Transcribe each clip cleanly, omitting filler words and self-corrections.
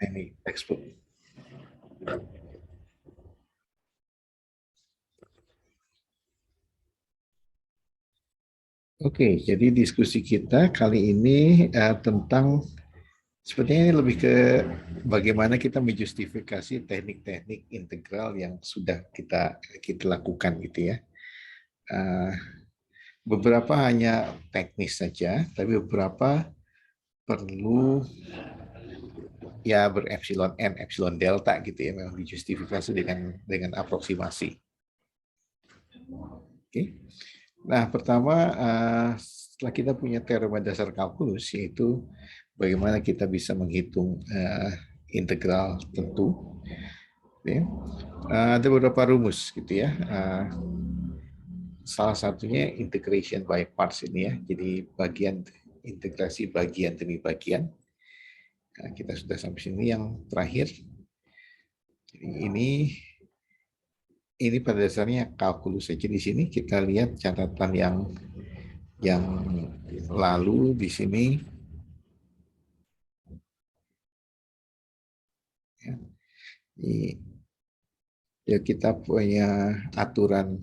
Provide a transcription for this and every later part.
Ini textbook. Oke, jadi diskusi kita kali ini tentang sepertinya ini lebih ke bagaimana kita menjustifikasi teknik-teknik integral yang sudah kita lakukan gitu ya. Beberapa hanya teknis saja, tapi beberapa perlu ya berepsilon n, epsilon delta gitu ya, memang dijustifikasi dengan aproksimasi. Oke. Nah, pertama setelah kita punya teorema dasar kalkulus, yaitu bagaimana kita bisa menghitung integral tentu. Ya. Ada beberapa rumus gitu ya. Salah satunya integration by parts ini ya. Jadi integrasi bagian demi bagian. Nah, kita sudah sampai sini. Yang terakhir, jadi ini pada dasarnya kalkulus saja. Di sini kita lihat catatan yang lalu di sini. Ya, kita punya aturan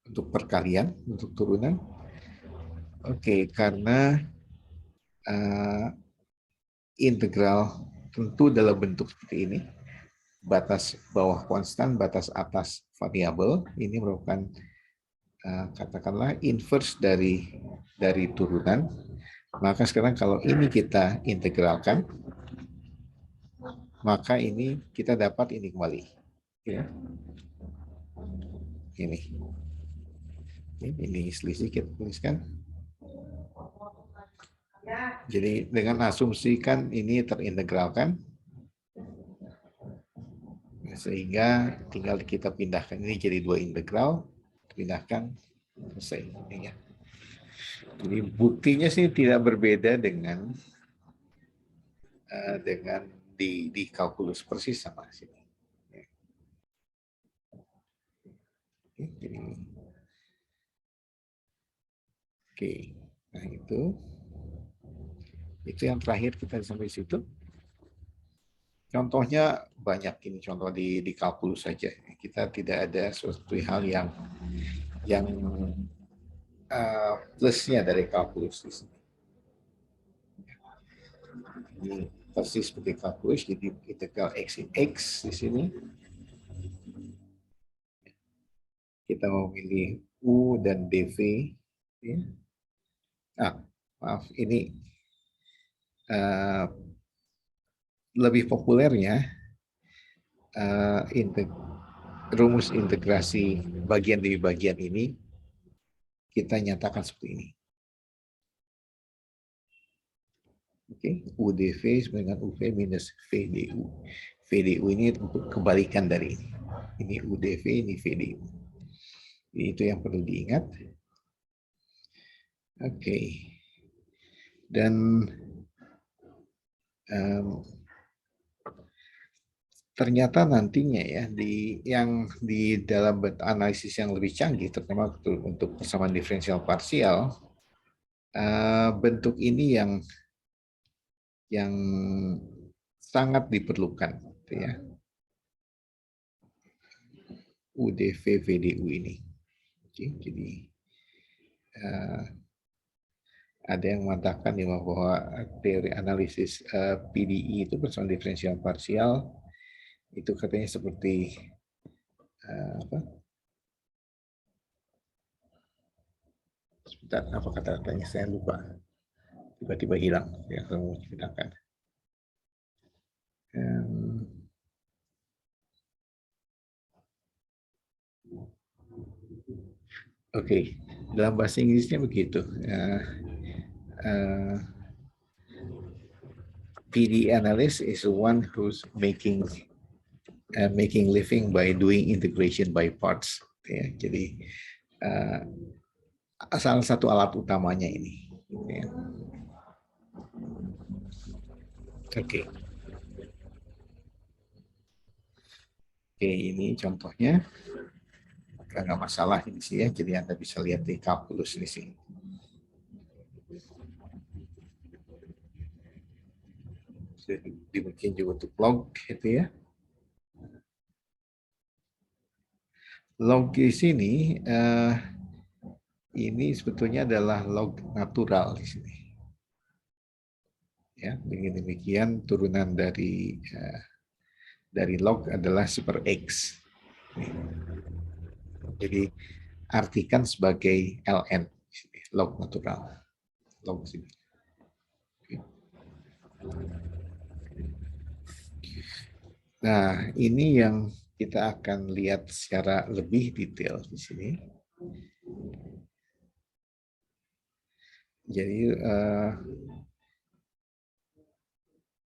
untuk perkalian, untuk turunan. Oke, karena integral tentu dalam bentuk seperti ini, batas bawah konstan, batas atas variabel, ini merupakan katakanlah inverse dari turunan. Maka sekarang kalau ini kita integralkan, maka ini kita dapat ini kembali. Ya. Ini selisih kita tuliskan. Jadi dengan asumsi kan ini terintegralkan, sehingga tinggal kita pindahkan ini jadi dua integral, pindahkan, selesai. Ya. Jadi buktinya sih tidak berbeda dengan di kalkulus, persis sama sini. Oke, nah itu yang terakhir kita sampai situ. Contohnya banyak ini, contoh di kalkulus saja. Kita tidak ada suatu hal yang plusnya dari kalkulus di sini. Ini persis seperti kalkulus, jadi integral x in x di sini. Kita memilih U dan dv. Ya. Maaf, ini lebih populernya rumus integrasi bagian demi bagian ini kita nyatakan seperti ini. Oke, UdV sama dengan UV minus VDU. VDU ini untuk kebalikan dari ini. Ini UdV, ini VDU. Jadi itu yang perlu diingat. Oke. Dan ternyata nantinya ya di dalam analisis yang lebih canggih, terutama untuk persamaan diferensial parsial, bentuk ini yang sangat diperlukan, gitu ya. UdV VDU ini. Oke, jadi ada yang mengatakan bahwa teori analisis PDE itu persamaan diferensial parsial itu katanya seperti sebentar, apa kata-katanya saya lupa, tiba-tiba hilang yang saya mau ceritakan. Oke, dalam bahasa Inggrisnya begitu. PD analyst is one who's making living by doing integration by parts. Ya, jadi salah satu alat utamanya ini. Ya. Oke. Oke, ini contohnya. Nggak masalah ini sih ya, jadi Anda bisa lihat di kalkulus di sini. Demikian juga untuk log gitu ya. Log di sini ini sebetulnya adalah log natural di sini. Ya, dengan demikian turunan dari log adalah super X. Jadi artikan sebagai ln, log natural, log sini. Nah, ini yang kita akan lihat secara lebih detail di sini. Jadi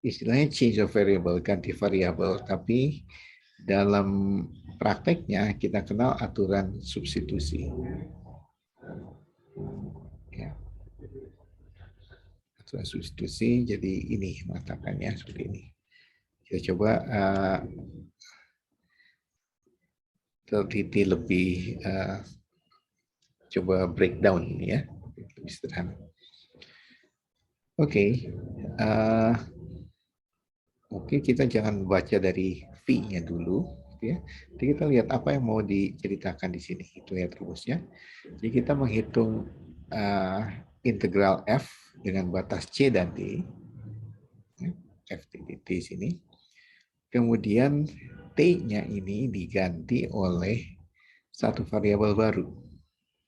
istilahnya change of variable, ganti variabel, tapi dalam prakteknya kita kenal aturan substitusi. Ya. Aturan substitusi, jadi ini mengatakannya seperti ini. Kita coba teliti lebih, coba breakdown ya, lebih sederhana. Oke, Oke, kita jangan baca dari V-nya dulu, ya. Jadi kita lihat apa yang mau diceritakan di sini. Itu ya rumusnya. Jadi kita menghitung integral F dengan batas C dan D, ya, F di sini. Kemudian T-nya ini diganti oleh satu variabel baru.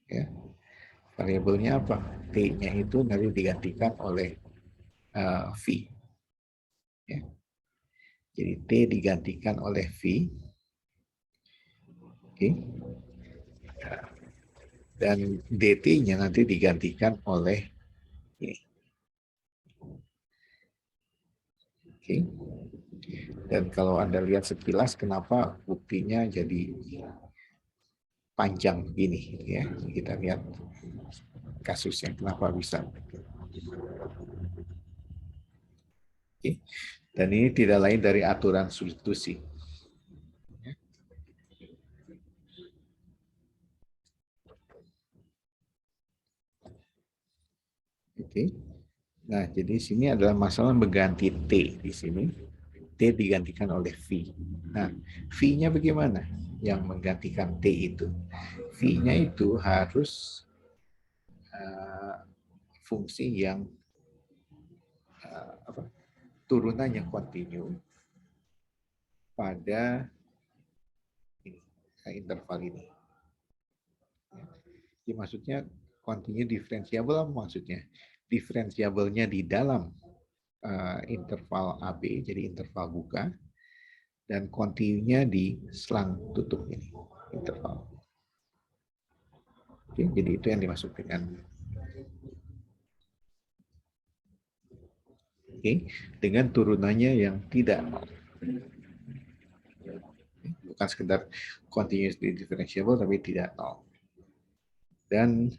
Ya. Variabelnya apa? T-nya itu nanti digantikan oleh V. Ya. Jadi T digantikan oleh V. Oke. Dan DT-nya nanti digantikan oleh ini. Oke. Dan kalau Anda lihat sekilas kenapa buktinya jadi panjang begini ya. Kita lihat kasusnya kenapa bisa. Oke. Dan ini tidak lain dari aturan substitusi. Oke. Nah, jadi sini adalah masalah mengganti T di sini. T digantikan oleh V. Nah, V-nya bagaimana? Yang menggantikan T itu. V-nya itu harus fungsi yang turunan yang kontinu pada ini, interval ini. Jadi maksudnya kontinu diferensiabel apa maksudnya? Diferensiabelnya di dalam interval AB, jadi interval buka, dan kontinunya di selang tutup ini, interval. Oke, jadi itu yang dimaksud dengan dengan turunannya yang tidak bukan sekedar continuously differentiable tapi tidak nol. Dan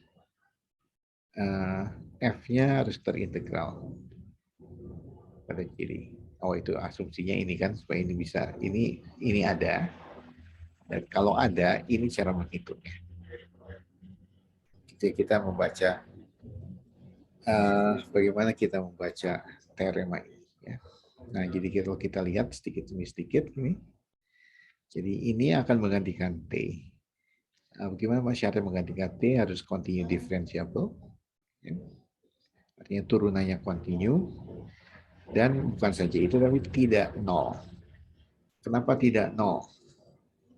F-nya harus terintegral pada kiri. Oh, itu asumsinya ini kan supaya ini bisa ini ada. Dan kalau ada, ini cara menghitungnya. Jadi kita membaca bagaimana kita membaca teorema ini. Ya. Nah, jadi kalau kita lihat sedikit demi sedikit ini. Jadi ini akan menggantikan T. Bagaimana syarat menggantikan T? Harus continue differentiable. Ya. Artinya turunannya continue. Dan bukan saja itu, tapi tidak nol. Kenapa tidak nol?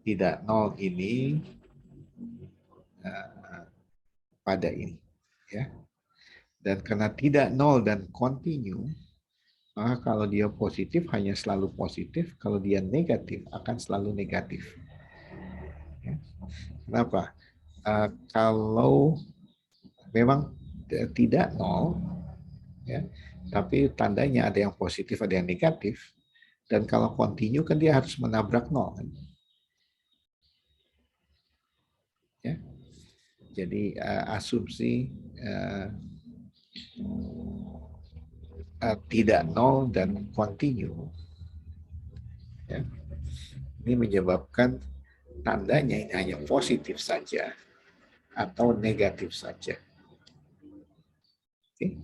Tidak nol ini pada ini. Ya. Dan karena tidak nol dan continue, maka kalau dia positif hanya selalu positif, kalau dia negatif akan selalu negatif. Ya. Kenapa? Kalau memang tidak nol, ya, tapi tandanya ada yang positif, ada yang negatif, dan kalau continue kan dia harus menabrak nol. Ya. Jadi asumsi tidak nol dan continue, ya, ini menyebabkan tandanya ini hanya positif saja atau negatif saja. Oke.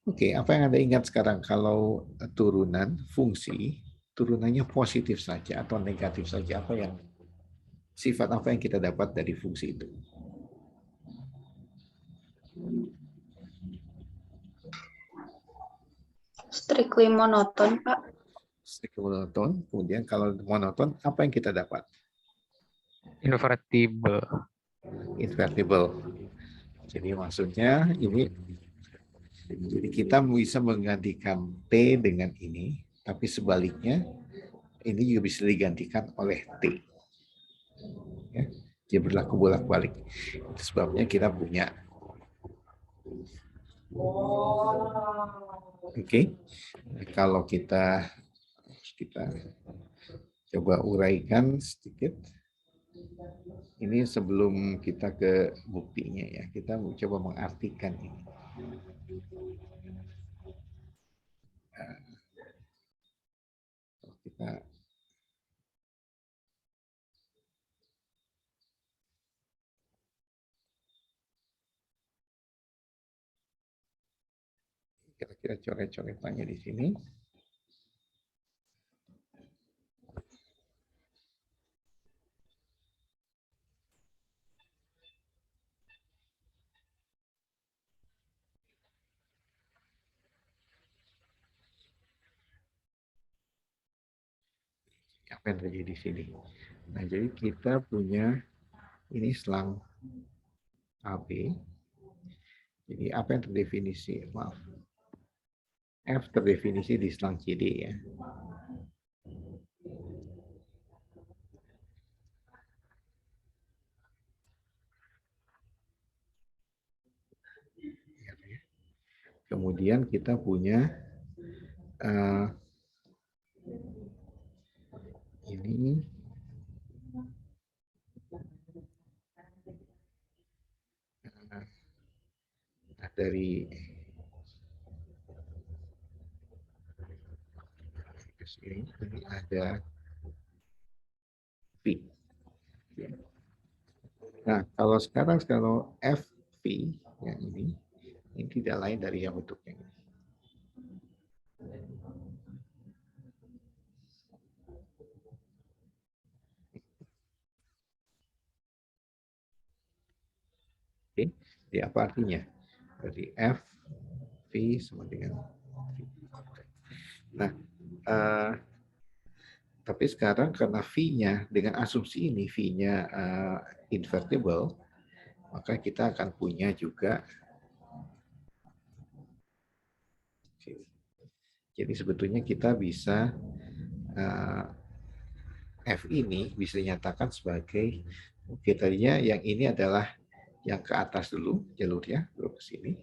Oke, apa yang Anda ingat sekarang kalau turunan fungsi, turunannya positif saja atau negatif saja? Sifat apa yang kita dapat dari fungsi itu? Strictly monoton, Pak. Strictly monoton. Kemudian kalau monoton, apa yang kita dapat? Invertible. Invertible. Jadi maksudnya ini, jadi kita bisa menggantikan T dengan ini, tapi sebaliknya ini juga bisa digantikan oleh T. Ya, dia berlaku bolak-balik. Itu sebabnya kita punya. Oke, kalau kita coba uraikan sedikit. Ini sebelum kita ke buktinya ya, kita coba mengartikan ini. Kita kira-kira coret-coretannya di sini. Apa yang terjadi di sini? Nah, jadi kita punya ini selang AB. Jadi apa yang terdefinisi? Maaf. F terdefinisi di selang CD ya. Kemudian kita punya ini dari ini ada V. Nah, kalau FV yang ini tidak lain dari yang bentuknya ini. Oke, jadi apa artinya? Jadi F, V sama dengan V. Nah, tapi sekarang karena V-nya dengan asumsi ini V-nya invertible, maka kita akan punya juga. Jadi sebetulnya kita bisa F ini bisa dinyatakan sebagai, oke, tadinya yang ini adalah yang ke atas dulu jalurnya, belum ke sini.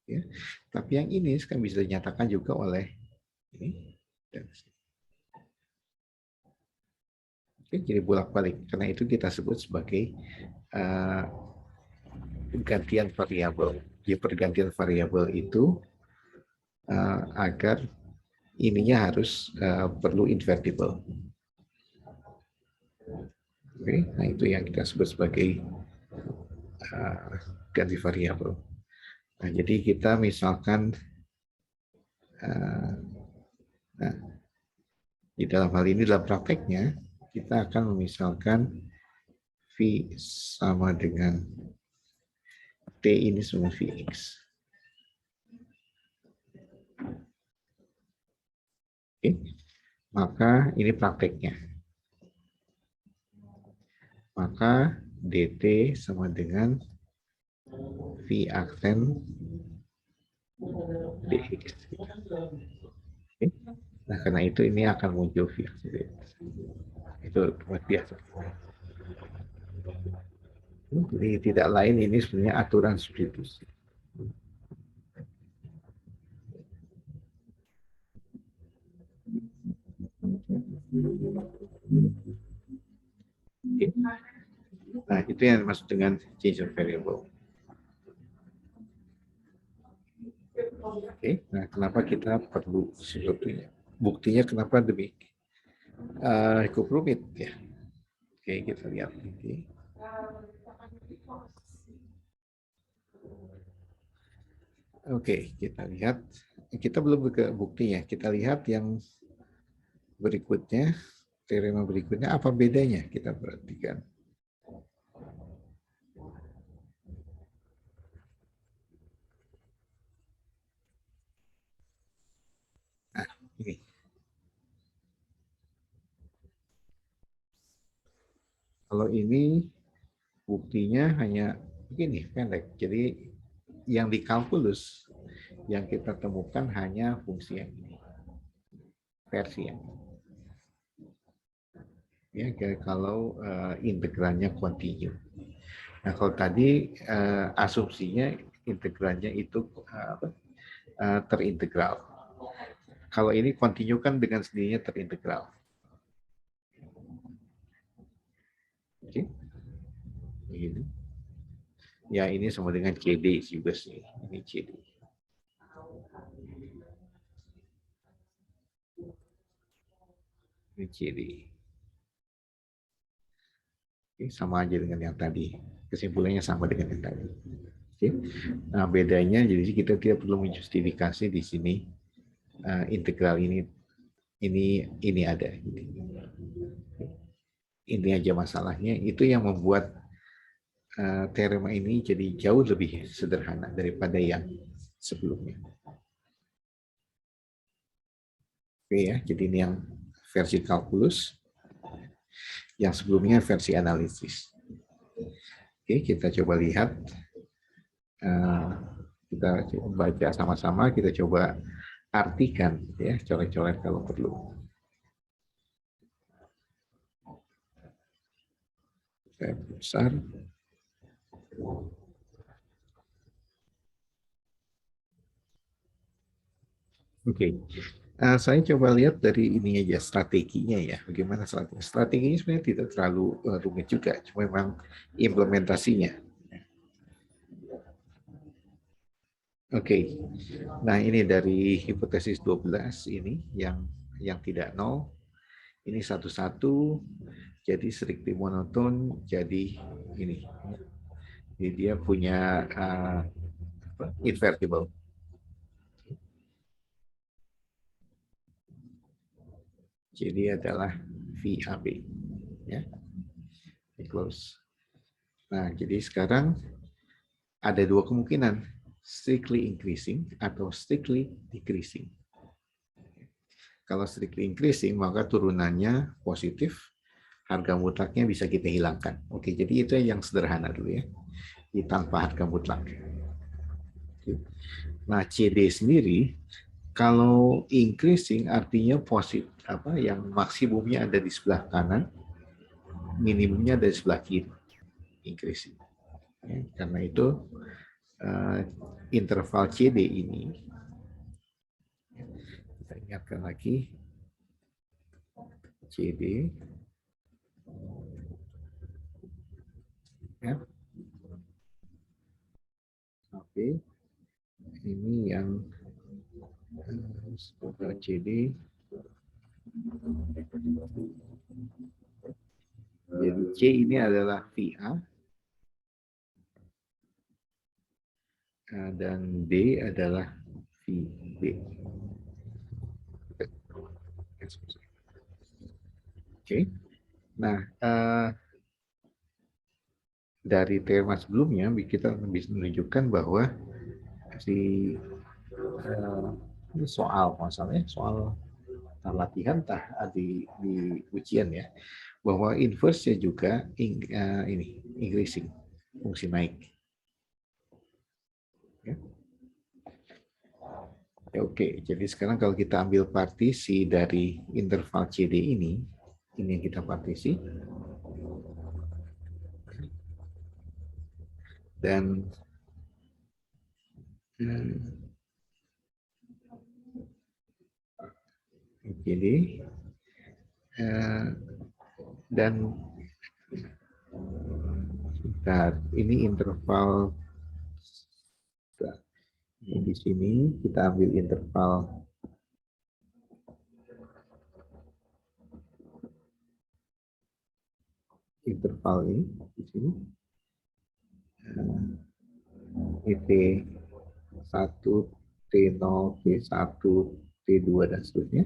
Ya. Tapi yang ini sekarang bisa dinyatakan juga oleh ini dan sini. Oke, jadi bolak-balik. Karena itu kita sebut sebagai pergantian variabel. Jadi pergantian variabel itu agar ininya harus perlu invertible. Oke, nah itu yang kita sebut sebagai ganti variabel. Nah, jadi kita misalkan nah, di dalam hal ini dalam prakteknya kita akan memisalkan V sama dengan T ini sama Vx. Oke, maka ini prakteknya. Maka dt sama dengan V aksen dx. Oke. Nah, karena itu ini akan muncul V aksen dx. Itu buat biasa. Jadi tidak lain, ini sebenarnya aturan substitusi. Oke. Nah, itu yang dimaksud dengan change of variable. Oke, nah kenapa kita perlu sebetulnya? Buktinya kenapa demikian? Cukup rumit ya. Oke, kita lihat nanti. Oke, kita lihat. Kita belum ke buktinya. Kita lihat yang berikutnya, teorema berikutnya apa bedanya? Kita perhatikan. Nah, ini. Kalau ini buktinya hanya begini, pendek. Jadi yang di kalkulus yang kita temukan hanya fungsi yang ini, versi yang ini. Ya, kalau integralnya kontinu. Nah, kalau tadi asumsinya integralnya itu terintegral. Kalau ini kontinu kan dengan sendirinya terintegral. Oke, begini. Ya, ini sama dengan CD juga sih. Ini CD. Ini CD. Oke, sama aja dengan yang tadi. Kesimpulannya sama dengan yang tadi. Oke. Nah, bedanya jadi kita tidak perlu menjustifikasi di sini integral ini ada. Ini aja masalahnya. Itu yang membuat teorema ini jadi jauh lebih sederhana daripada yang sebelumnya. Oke ya, jadi ini yang versi kalkulus, yang sebelumnya versi analisis. Oke, kita coba lihat. Kita baca sama-sama, kita coba artikan ya, coret-coret kalau perlu. Saya besar. Oke, saya coba lihat dari ini aja strateginya ya. Bagaimana strategi? Strateginya sebenarnya tidak terlalu rumit juga, cuma memang implementasinya. Oke, nah ini dari hipotesis 12 ini yang tidak nol, ini satu-satu, jadi strictly monoton, jadi ini. Jadi dia punya invertible. Jadi adalah VAB. Ya, close. Nah, jadi sekarang ada dua kemungkinan, strictly increasing atau strictly decreasing. Kalau strictly increasing, maka turunannya positif, harga mutlaknya bisa kita hilangkan. Oke, jadi itu yang sederhana dulu ya, tanpa harga mutlak. Nah, CD sendiri, kalau increasing artinya positif, yang maksimumnya ada di sebelah kanan, minimumnya ada di sebelah kiri, increasing. Ya, karena itu interval CD ini, kita ingatkan lagi, CD, ya, oke, ini yang CD, jadi C ini adalah VA, dan D adalah VB. Oke, nah dari tema sebelumnya kita bisa menunjukkan bahwa si ini soal masalahnya soal latihan di ujian ya, bahwa inverse-nya juga ini increasing, fungsi naik. Ya. Ya, oke, jadi sekarang kalau kita ambil partisi dari interval CD ini yang kita partisi, dan jadi dan ini interval di sini kita ambil interval ini di sini, ET 1, T0, T1, T2, dan seterusnya.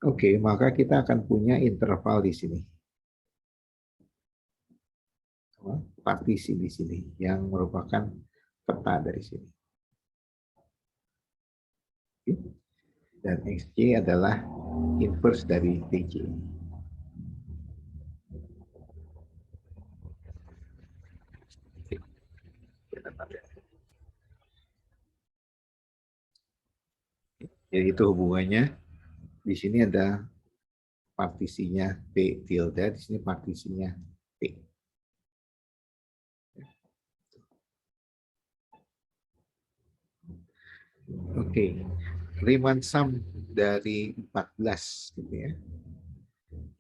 Oke, maka kita akan punya interval di sini. Partisi di sini yang merupakan peta dari sini. Dan XJ adalah inverse dari TJ. Jadi itu hubungannya. Di sini ada partisinya P tilde, di sini partisinya P. Oke, Riemann sum dari 14 gitu ya.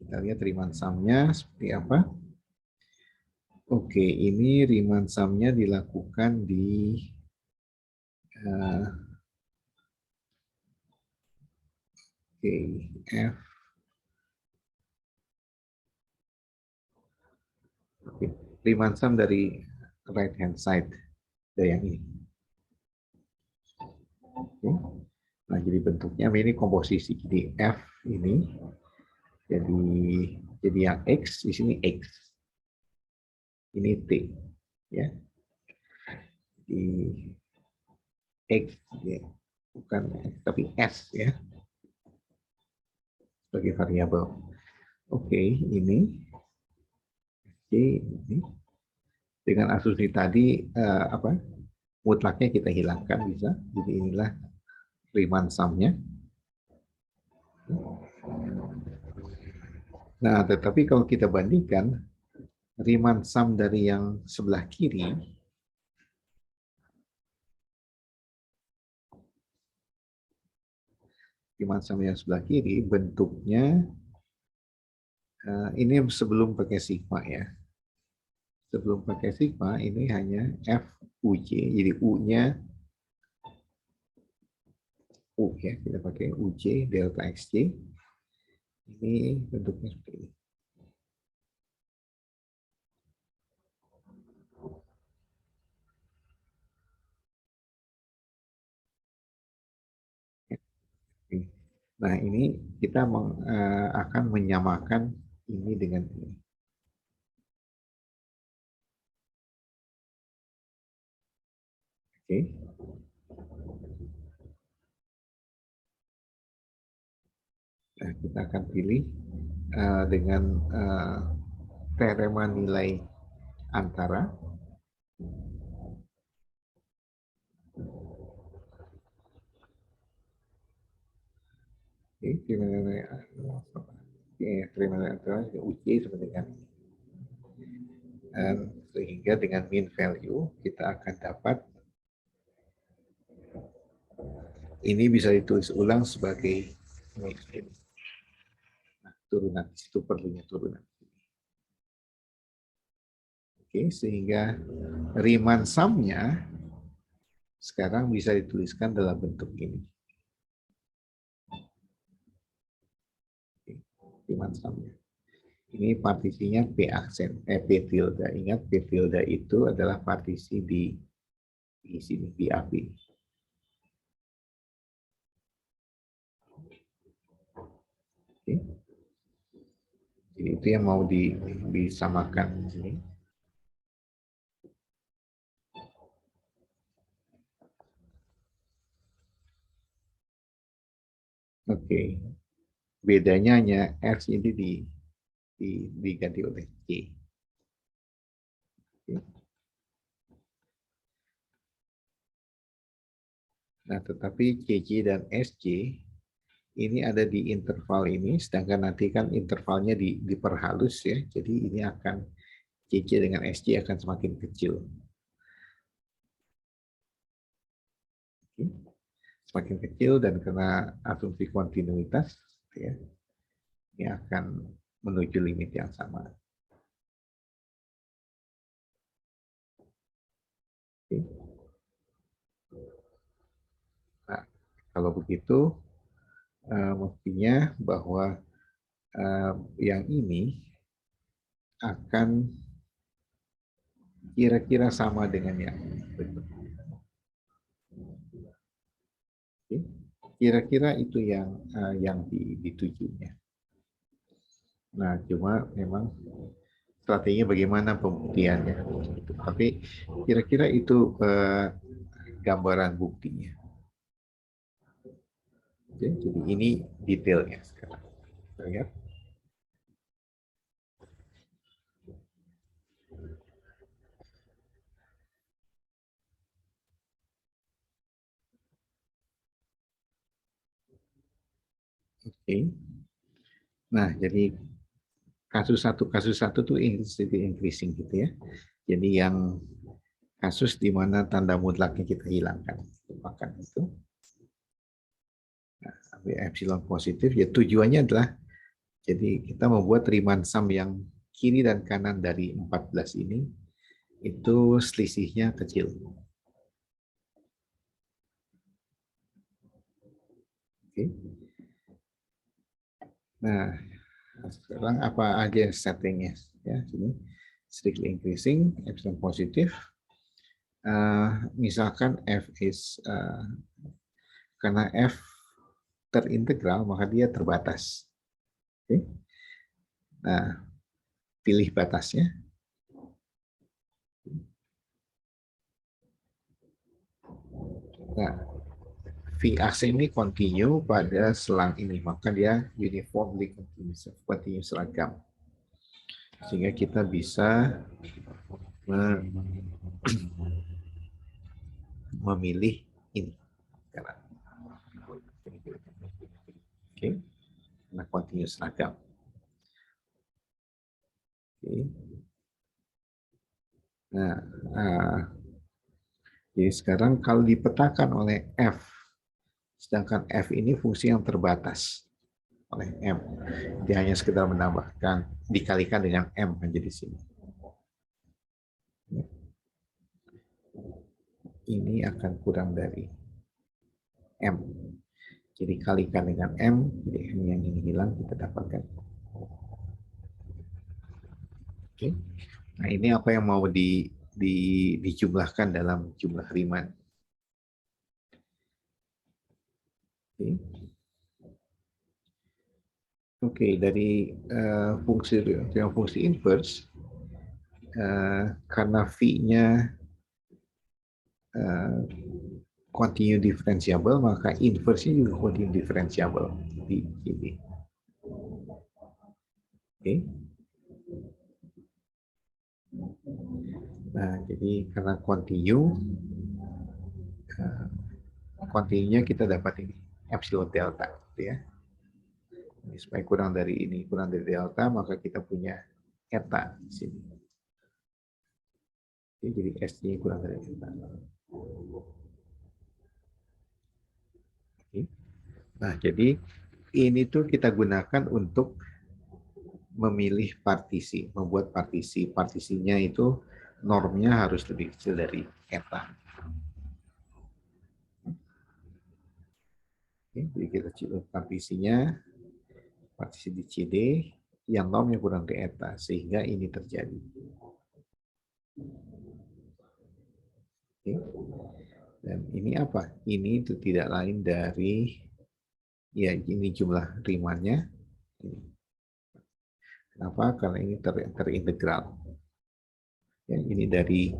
Kita lihat Riemann sum-nya seperti apa. Oke, ini Riemann sum-nya dilakukan di F. Oke, Riemann sum dari right hand side dari yang ini. Oke. Nah, jadi bentuknya ini komposisi di F ini. Jadi yang X di sini X. Ini T ya. Di X ya. Bukan X, tapi S ya. Sebagai variabel. Oke, ini ini dengan asumsi tadi mutlaknya kita hilangkan bisa. Jadi inilah Riemann sum-nya. Nah, tetapi kalau kita bandingkan Riemann sum dari yang sebelah kiri Riemann sum yang sebelah kiri bentuknya ini sebelum pakai sigma ya. Sebelum pakai sigma ini hanya F UJ. Jadi U-nya U ya, kita pakai UJ delta XJ. Ini bentuknya seperti ini. Nah, ini kita akan menyamakan ini dengan ini. Oke. Nah, kita akan pilih dengan teorema nilai antara. Oke, teorema nilai antara UJ sama dengan ini. Sehingga dengan mean value kita akan dapat ini bisa ditulis ulang sebagai turunan, di situ perlunya turunan. Oke, sehingga Riemann sum-nya sekarang bisa dituliskan dalam bentuk ini. Riemann sum-nya. Ini partisinya P aksen, P tilde. Ingat P tilde itu adalah partisi di sini, di AP. Oke. Jadi itu yang mau disamakan di sini. Oke. Bedanya hanya F ini diganti oleh C. Oke. Nah, tetapi CC dan SC ini ada di interval ini, sedangkan nanti kan intervalnya diperhalus ya, jadi ini akan CC dengan SC akan semakin kecil. Oke. Semakin kecil dan karena asumsi kontinuitas, ya, ini akan menuju limit yang sama. Oke. Nah, kalau begitu, mestinya bahwa yang ini akan kira-kira sama dengan yang berikut. Oke. Kira-kira itu yang ditujunya. Nah, cuma memang strateginya bagaimana pembuktiannya. Tapi kira-kira itu gambaran buktinya. Oke, jadi ini detailnya sekarang. Kita lihat. Oke. Nah, jadi kasus satu tuh increasing gitu ya. Jadi yang kasus di mana tanda mutlaknya kita hilangkan. Lupakan itu. Nah, epsilon positif ya tujuannya adalah jadi kita membuat Riemann sum yang kiri dan kanan dari 14 ini itu selisihnya kecil. Oke. Nah, sekarang apa aja settingnya? Ya, sini strictly increasing, epsilon positif. Misalkan f is karena f terintegral maka dia terbatas. Oke. Nah, pilih batasnya. Nah, V akse ini continue pada selang ini, maka dia uniformly continuous seragam. Sehingga kita bisa memilih ini. Oke, nah continuous seragam. Oke. Nah, jadi sekarang kalau dipetakan oleh F, sedangkan F ini fungsi yang terbatas oleh M. Dia hanya sekedar menambahkan, dikalikan dengan M menjadi sini. Ini akan kurang dari M. Jadi kalikan dengan M, jadi M yang ini hilang, kita dapatkan. Oke. Nah, ini apa yang mau dijumlahkan dalam jumlah Riemann. Oke. Oke, dari fungsi inverse, karena V-nya continue differentiable, maka inverse-nya juga continue differentiable di sini. Oke. Nah, jadi karena continue, continue-nya kita dapat ini, epsilon delta, gitu ya. Ini supaya kurang dari delta, maka kita punya eta di sini. Oke, jadi S-nya kurang dari eta. Oke. Nah, jadi ini tuh kita gunakan untuk memilih partisi, membuat partisi. Partisinya itu normnya harus lebih kecil dari eta. Oke, jadi kita cari partisi di CD, yang normnya kurang dari eta, sehingga ini terjadi. Oke. Dan ini apa? Ini itu tidak lain dari, ya ini jumlah Riemann-nya. Kenapa? Karena ini terintegral. Ya, ini dari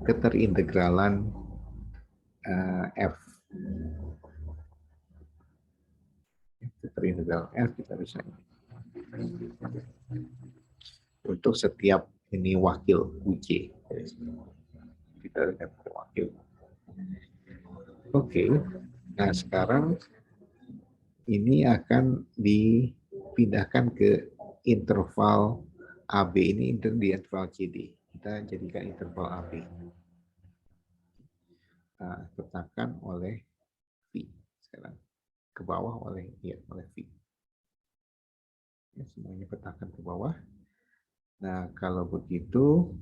keterintegralan F. Keterintegral F kita bisa untuk setiap ini wakil UJ. Kita lihat wakil. Oke. Nah, sekarang ini akan dipindahkan ke interval AB ini di interval CD. Kita jadikan interval AB. Nah, petakan oleh V sekarang ke bawah oleh V. Ya, semuanya petakan ke bawah. Nah, kalau begitu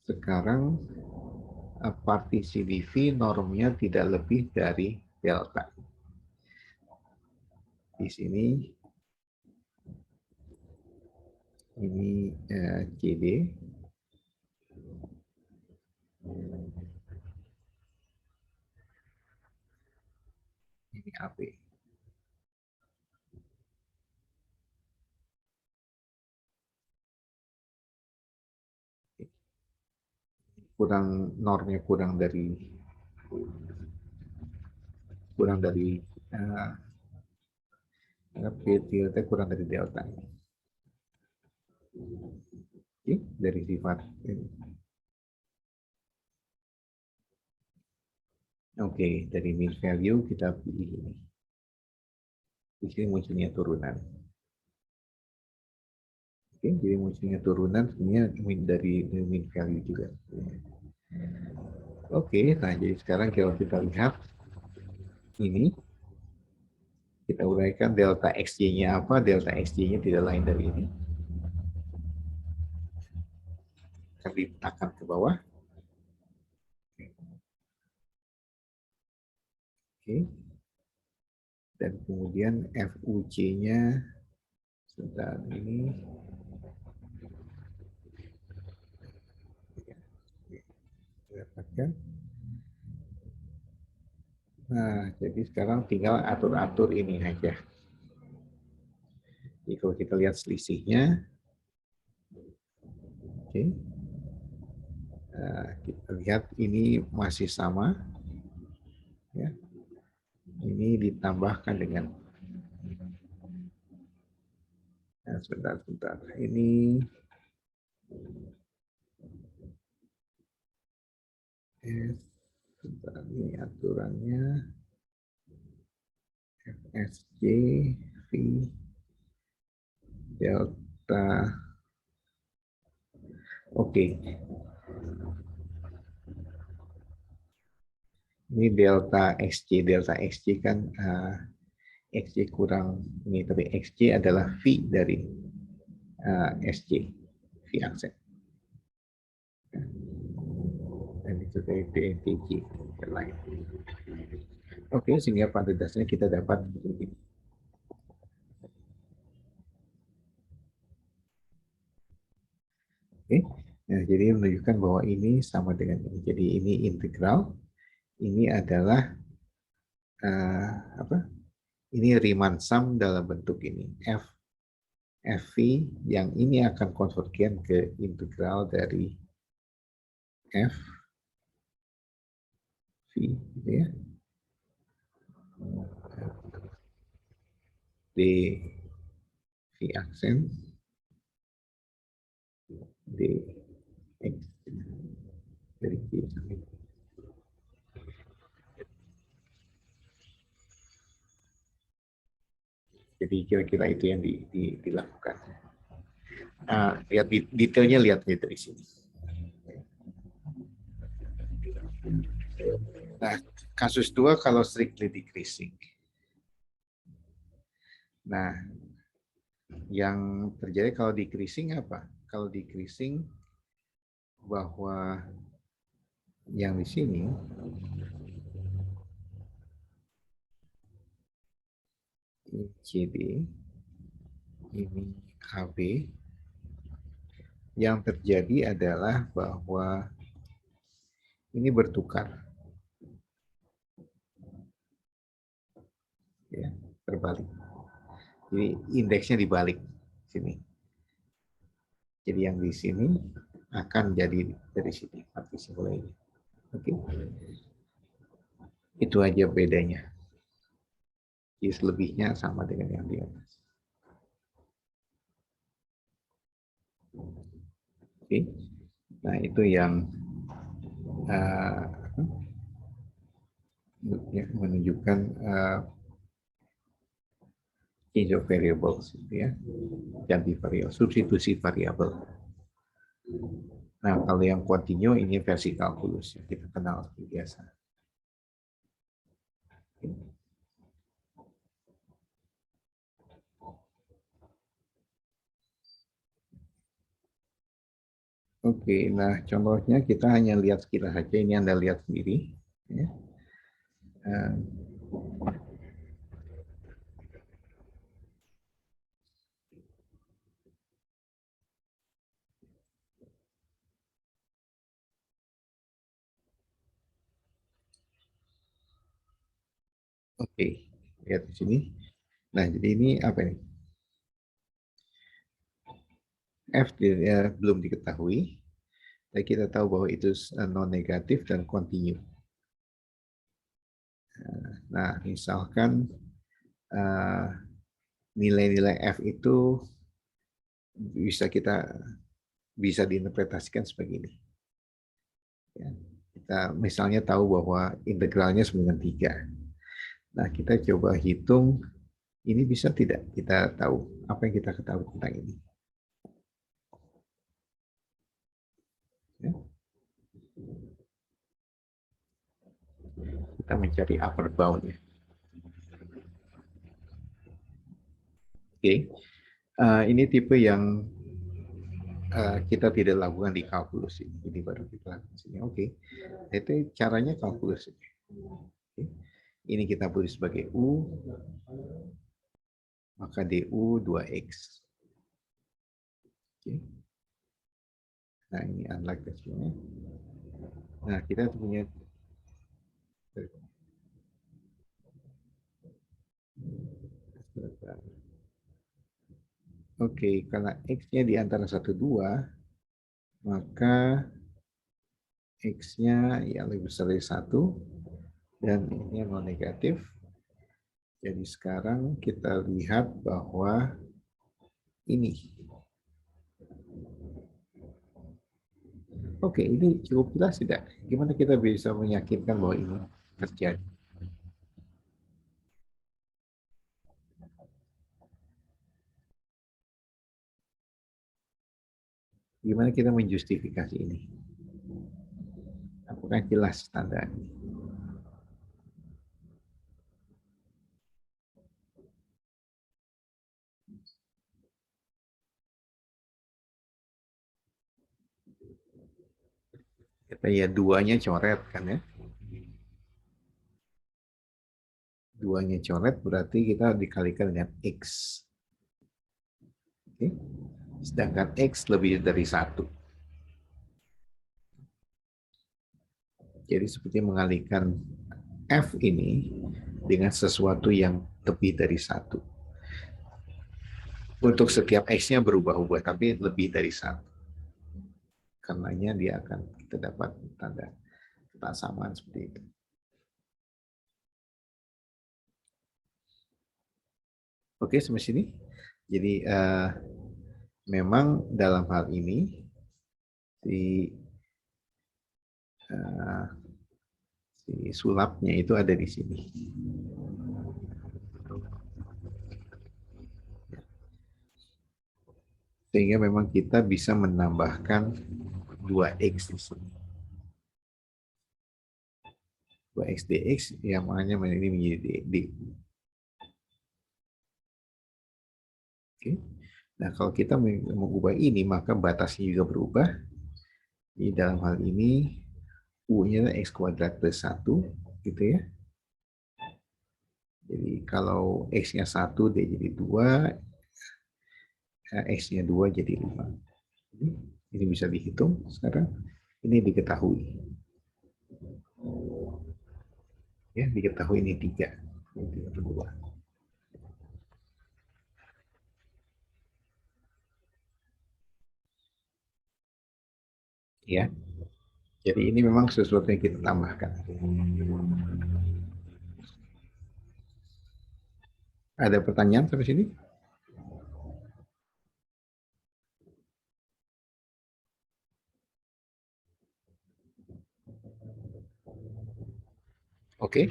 sekarang partisi di V normnya tidak lebih dari delta. Di sini ini CD. AB. Normnya kurang dari uh, P tilde kurang dari delta. Oke, dari sifat ini. Oke, dari mean value kita pilih ini. Di sini munculnya turunan. Oke, jadi munculnya turunan sebenarnya dari mean value juga. Oke, nah jadi sekarang kalau kita lihat ini, kita uraikan delta XY-nya apa, delta XY-nya tidak lain dari ini. Akan ditekan ke bawah. Oke. Dan kemudian FUC-nya sebentar ini. Dapatkan. Nah, jadi sekarang tinggal atur-atur ini aja. Jadi kalau kita lihat selisihnya, oke. Kita lihat ini masih sama, ya. Ini ditambahkan dengan, sebentar. Ini sebentar, ini aturannya FSJ V delta. Oke. Ini delta XJ kan XJ kurang ini, tapi XJ adalah V dari SJ, V aksen. Dan itu dari DNTJ yang lain. Oke, sehingga pada dasarnya kita dapat begini. Oke, nah, jadi menunjukkan bahwa ini sama dengan ini. Jadi ini integral, ini adalah apa? Ini Riemann sum dalam bentuk ini FV yang ini akan konvergen ke integral dari F V, gitu ya. D V aksen D X dari Q sampai. Jadi kira-kira itu yang dilakukan. Nah, lihat detailnya, lihat dari sini. Nah, kasus 2 kalau strictly decreasing. Nah, yang terjadi kalau decreasing apa? Kalau decreasing bahwa yang di sini CD ini KB, yang terjadi adalah bahwa ini bertukar, ya, terbalik. Jadi indeksnya dibalik sini. Jadi yang di sini akan jadi dari sini partisiple ini. Oke. Itu aja bedanya. Jadi selebihnya sama dengan yang di atas. Oke. Nah, itu yang menunjukkan change of variables, ya, ganti variabel, substitusi variabel. Nah, kalau yang continue ini versi kalkulus yang kita kenal seperti biasa. Oke, nah contohnya kita hanya lihat sekilas saja. Ini Anda lihat sendiri. Ya. Oke, Lihat di sini. Nah, jadi ini apa ini? F belum diketahui. Dan kita tahu bahwa itu non-negatif dan continue. Nah, misalkan nilai-nilai F itu bisa diinterpretasikan sebagai ini. Ya, kita misalnya tahu bahwa integralnya 93. Nah, kita coba hitung ini bisa tidak kita tahu apa yang kita ketahui tentang ini. Ya. Kita mencari upper bound ya. Oke, ini tipe yang kita tidak lakukan di kalkulus ini. Jadi baru kita lakukan sini. Oke, itu caranya kalkulus. Oke. Ini kita tulis sebagai U, maka DU 2X. Oke. Nah, ini unlike sebenarnya. Nah, kita punya Oke, karena X-nya di antara 1, 2, maka X-nya yang lebih besar dari 1, dan ini non negatif. Jadi sekarang kita lihat bahwa ini. Oke, ini cukup jelas tidak? Gimana kita bisa meyakinkan bahwa ini terjadi? Gimana kita menjustifikasi ini? Apakah jelas tanda ini? Kita ya duanya coret kan ya? Duanya coret berarti kita dikalikan dengan X. Oke. Sedangkan X lebih dari 1. Jadi seperti mengalihkan F ini dengan sesuatu yang lebih dari 1. Untuk setiap X-nya berubah-ubah, tapi lebih dari 1. Karenanya dia akan kita dapat tanda kesamaan seperti itu. Oke, sampai sini. Jadi memang dalam hal ini si sulapnya itu ada di sini. Sehingga memang kita bisa menambahkan 2X di sini. 2X dx yang maknanya ini menjadi d. Oke. Nah, kalau kita mengubah ini, maka batasnya juga berubah. Di dalam hal ini, U-nya X kuadrat plus 1, gitu ya. Jadi kalau X-nya 1, dia jadi 2, X-nya 2 jadi 5. Ini bisa dihitung sekarang. Ini diketahui. Ya, diketahui ini 3. Ini 2. Ya. Jadi ini memang sesuatu yang kita tambahkan. Ada pertanyaan sampai sini? Oke.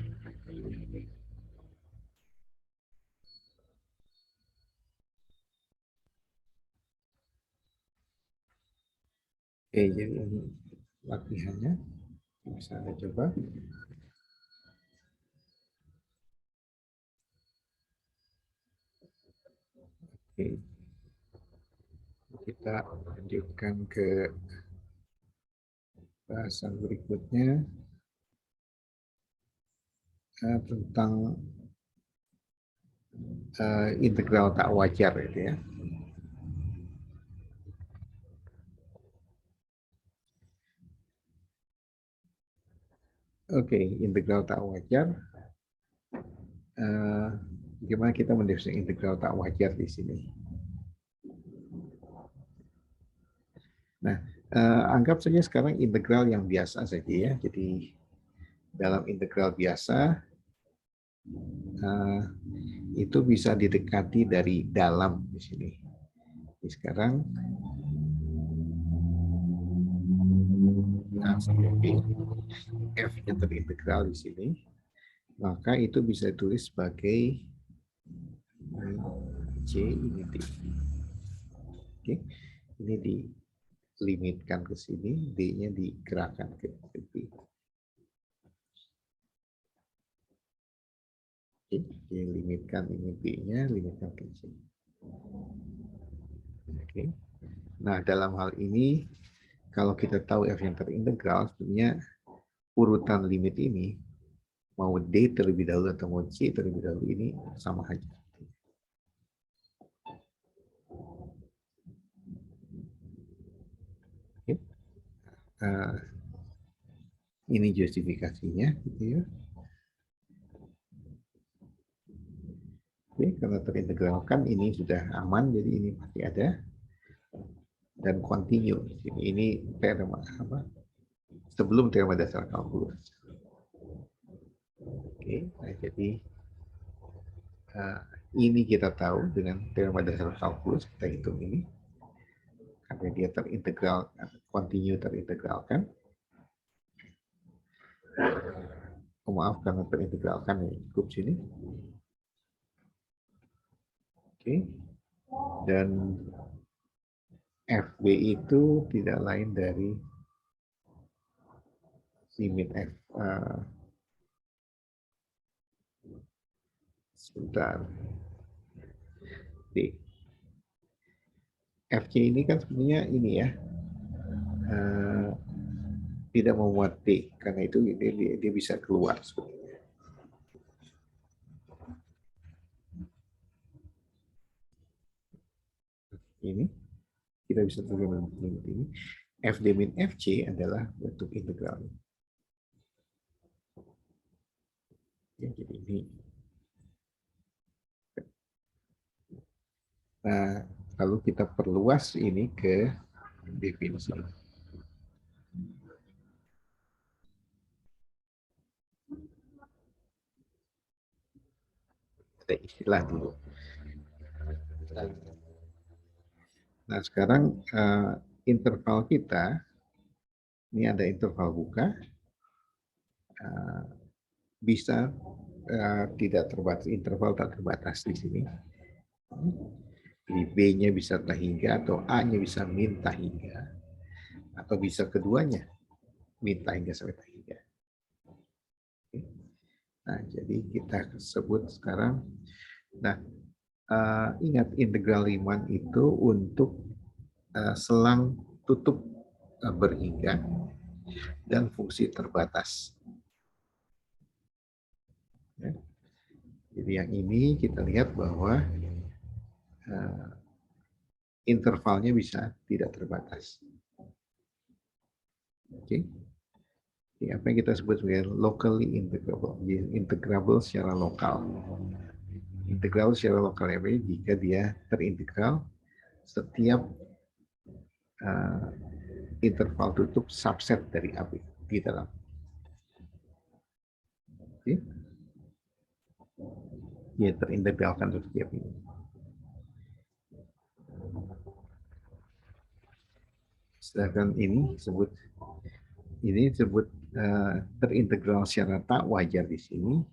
Oke, jadi ini latihannya. Bisa Anda coba. Oke. Kita lanjutkan ke bahasan berikutnya tentang integral tak wajar itu ya. Oke, integral tak wajar Bagaimana kita mendefinisikan integral tak wajar di sini? Nah, anggap saja sekarang integral yang biasa saja ya. Jadi dalam integral biasa itu bisa didekati dari dalam di sini. Jadi sekarang f-nya terintegral di sini, maka itu bisa ditulis sebagai c ini d. Oke, ini dilimitkan ke sini, d-nya digerakkan ke b. Oke, dilimitkan ini b-nya, limitkan ke c. Oke. Nah, dalam hal ini kalau kita tahu f yang terintegral, sebenarnya urutan limit ini mau d terlebih dahulu atau mau c terlebih dahulu ini sama saja. Oke. Ini justifikasinya, gitu ya. Oke, karena terintegralkan ini sudah aman, jadi ini pasti ada dan continue. Ini teorema apa? Sebelum teorema dasar kalkulus. Oke, nah jadi ini kita tahu dengan teorema dasar kalkulus kita hitung ini karena dia terintegral, continue terintegralkan. Oh, maaf karena terintegralkan ya cukup sini. Oke, dan FB itu tidak lain dari limit F. Sebentar. D. FC ini kan sebenarnya ini ya, tidak memuat D, karena itu dia bisa keluar sebenarnya. Ini kita bisa tulis limit ini. FD min FC adalah bentuk integral. Ya, jadi ini. Nah, lalu kita perluas ini ke definisi. Kita istilah dulu. Nah, sekarang interval kita, ini ada interval buka, bisa tidak terbatas, interval tak terbatas di sini. Jadi B-nya bisa tak hingga atau A-nya bisa min tak hingga, atau bisa keduanya min tak hingga sampai tak hingga. Nah, jadi kita sebut sekarang. Nah, ingat integral Riemann itu untuk selang tutup berhingga dan fungsi terbatas. Ya. Jadi yang ini kita lihat bahwa intervalnya bisa tidak terbatas. Oke. Jadi apa yang kita sebut sebagai locally integrable, integrable secara lokal. Integral secara lokal ya, jika dia terintegral setiap interval tutup subset dari AB di dalam. Oke. Dia terintegralkan untuk setiap ini. Sedangkan ini disebut terintegral secara tak wajar di sini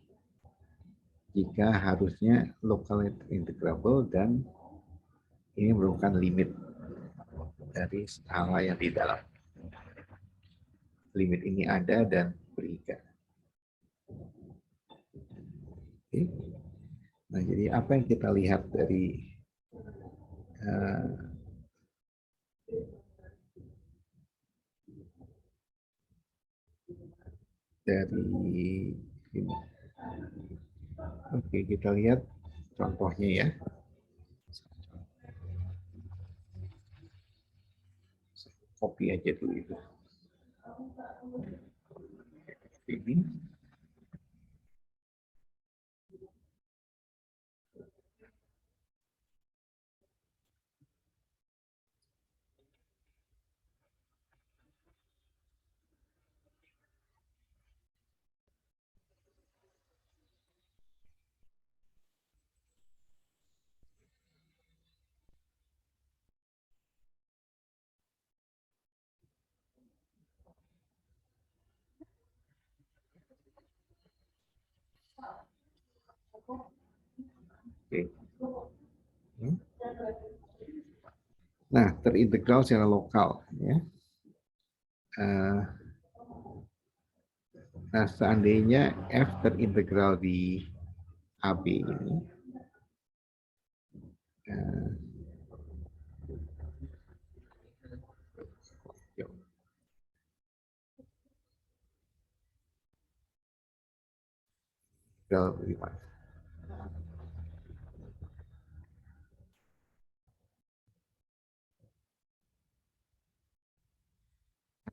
jika harusnya locally integrable dan ini merupakan limit dari skala yang di dalam. Limit ini ada dan berikat. Oke. Nah, jadi apa yang kita lihat dari ini. Oke, kita lihat contohnya ya. Copy aja dulu itu. Ini. Nah, terintegral secara lokal. Ya. Nah, seandainya F terintegral di AB ini, yuk.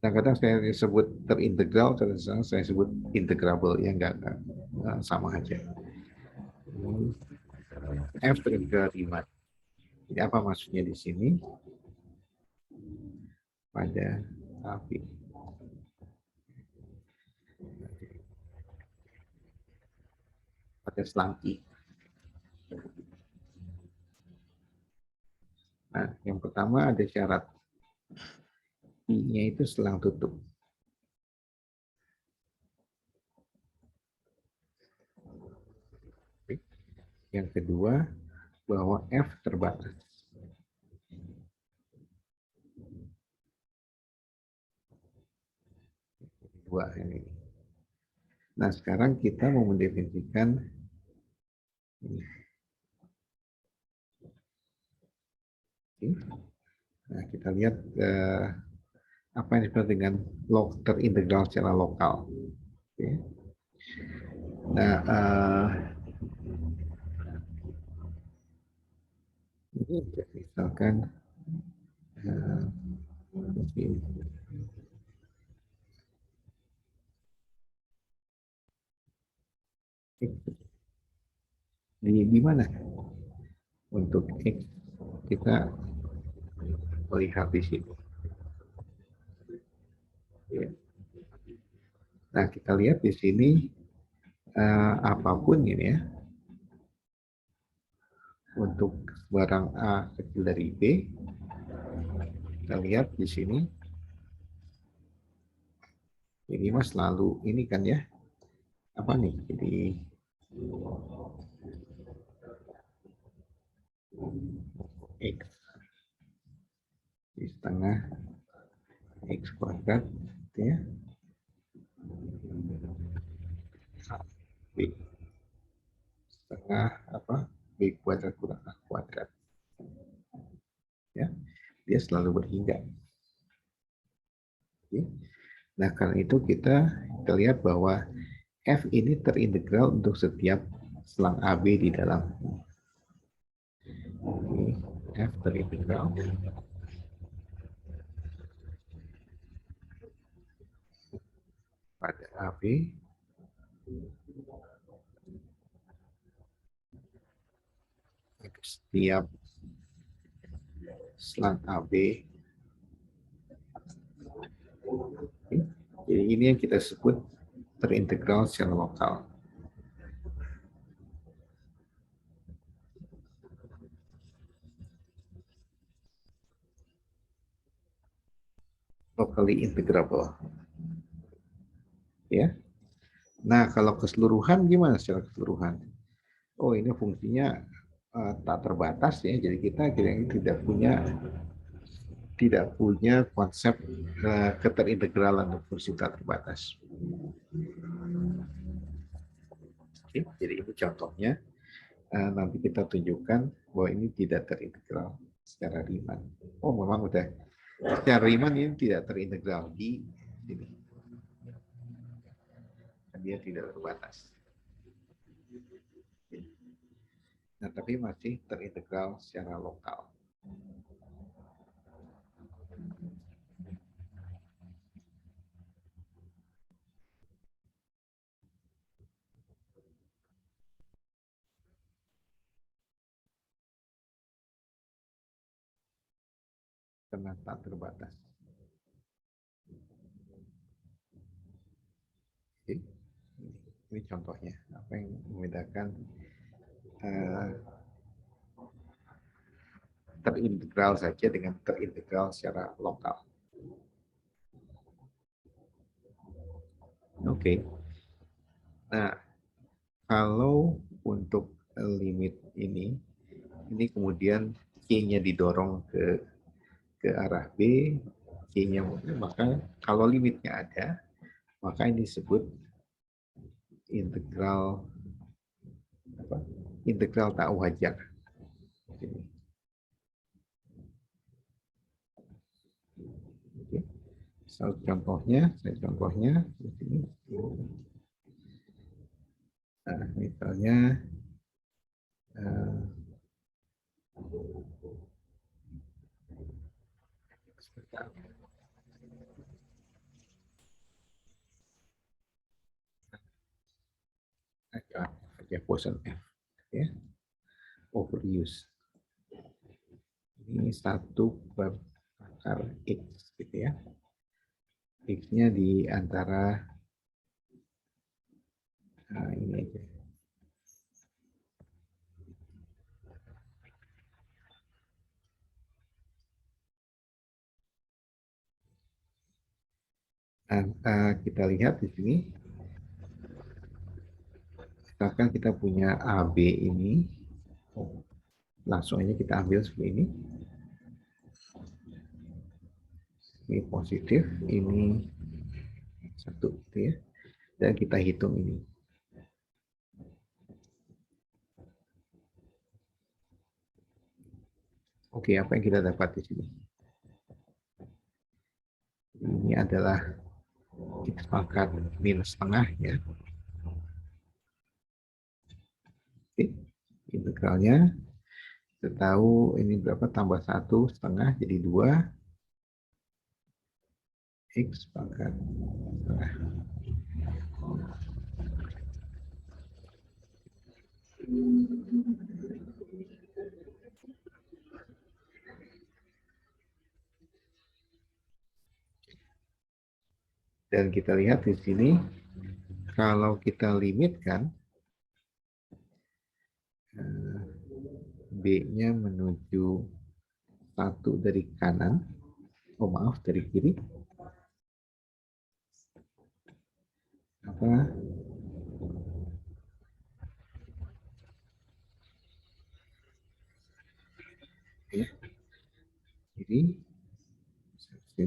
Kadang-kadang saya sebut terintegral, kadang-kadang saya sebut integrable, ya enggak sama aja. F terintegral riemann. Jadi apa maksudnya di sini? Pada AB. Pada selang I. Nah, yang pertama ada syarat I-nya itu selang tutup. Yang kedua, bahwa F terbatas. Dua ini. Nah, sekarang kita mau mendefinisikan ini. Nah, kita lihat apa yang disebut dengan terintegral secara lokal. Oke. Nah, ini misalkan di mana untuk X kita lihat di sini. Ya. Nah, kita lihat di sini apapun ini ya, untuk barang A kecil dari B, kita lihat di sini, ini mas selalu ini kan ya, apa nih? Jadi X di setengah X kuadrat, ya. B setengah apa? B kuadrat kurang A kuadrat. Ya, dia selalu berhingga. Oke. Nah, karena itu kita lihat bahwa F ini terintegral untuk setiap selang AB di dalam. Oke. F terintegral pada AB setiap selang AB. Jadi ini yang kita sebut terintegral secara lokal. Locally integrable. Ya. Nah, kalau keseluruhan gimana secara keseluruhan? Oh, ini fungsinya tak terbatas ya. Jadi kita kira-kira tidak punya konsep keterintegralan untuk fungsi tak terbatas. Oke, jadi ini contohnya. Nanti kita tunjukkan bahwa ini tidak terintegral secara Riemann. Oh, memang udah. Secara Riemann ini tidak terintegral di sini. Dia tidak terbatas. Nah, tapi masih terintegral secara lokal. Karena tak terbatas. Oke. Ini contohnya, apa yang membedakan terintegral saja dengan terintegral secara lokal. Oke. Nah, kalau untuk limit ini kemudian Q-nya didorong ke arah B, Q-nya, maka kalau limitnya ada, maka ini disebut integral apa? Integral tak wajar. Oke. Contohnya di sini. Nah, misalnya ya boson F, ya, overuse. Ini 1/akar X gitu ya. X-nya di antara ini aja. Nah, kita lihat di sini, misalkan kita punya AB ini, langsung aja kita ambil seperti ini. Ini positif, ini 1, gitu ya. Dan kita hitung ini. Oke, apa yang kita dapat di sini? Ini adalah X pangkat minus setengah ya. Oke, integralnya kita tahu ini berapa, tambah 1/2 jadi 2 X pangkat setengah. Dan kita lihat di sini, kalau kita limitkan B-nya menuju 1 dari kanan, dari kiri, apa ya, kiri, ya,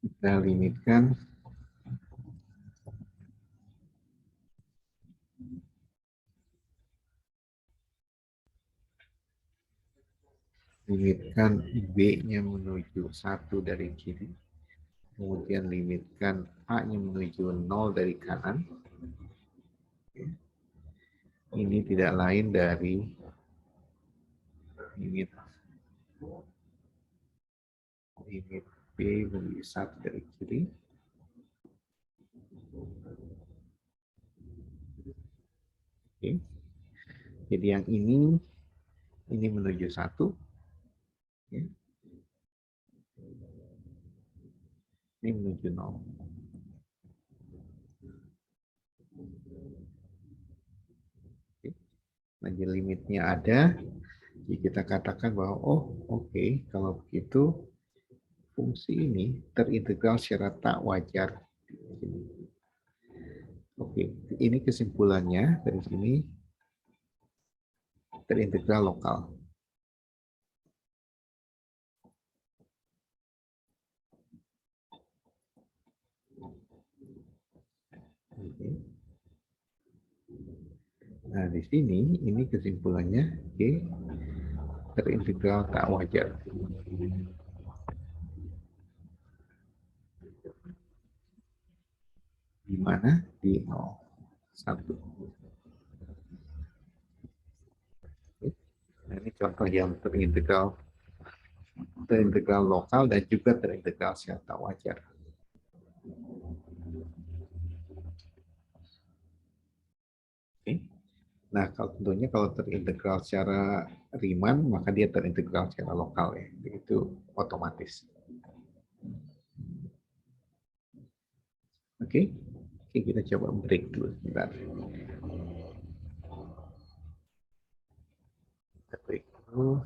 kita limitkan B-nya menuju 1 dari kiri, kemudian limitkan A-nya menuju 0 dari kanan. Ini tidak lain dari limit B menuju 1 dari kiri. Oke. Jadi yang ini menuju 1. Ya. Ini menuju 0. Oke. Nah, jadi limitnya ada. Jadi kita katakan bahwa, oh oke, kalau begitu fungsi ini terintegral secara tak wajar. Oke, ini kesimpulannya dari sini, terintegral lokal. Oke. Nah, di sini ini kesimpulannya, oke, terintegral tak wajar. Di mana? Di 0, 1. Nah, ini contoh yang terintegral lokal dan juga terintegral secara tak wajar. Oke. Nah, tentunya kalau terintegral secara Riemann, maka dia terintegral secara lokal ya, itu otomatis. Oke, kita coba break dulu sebentar. Kita break dulu.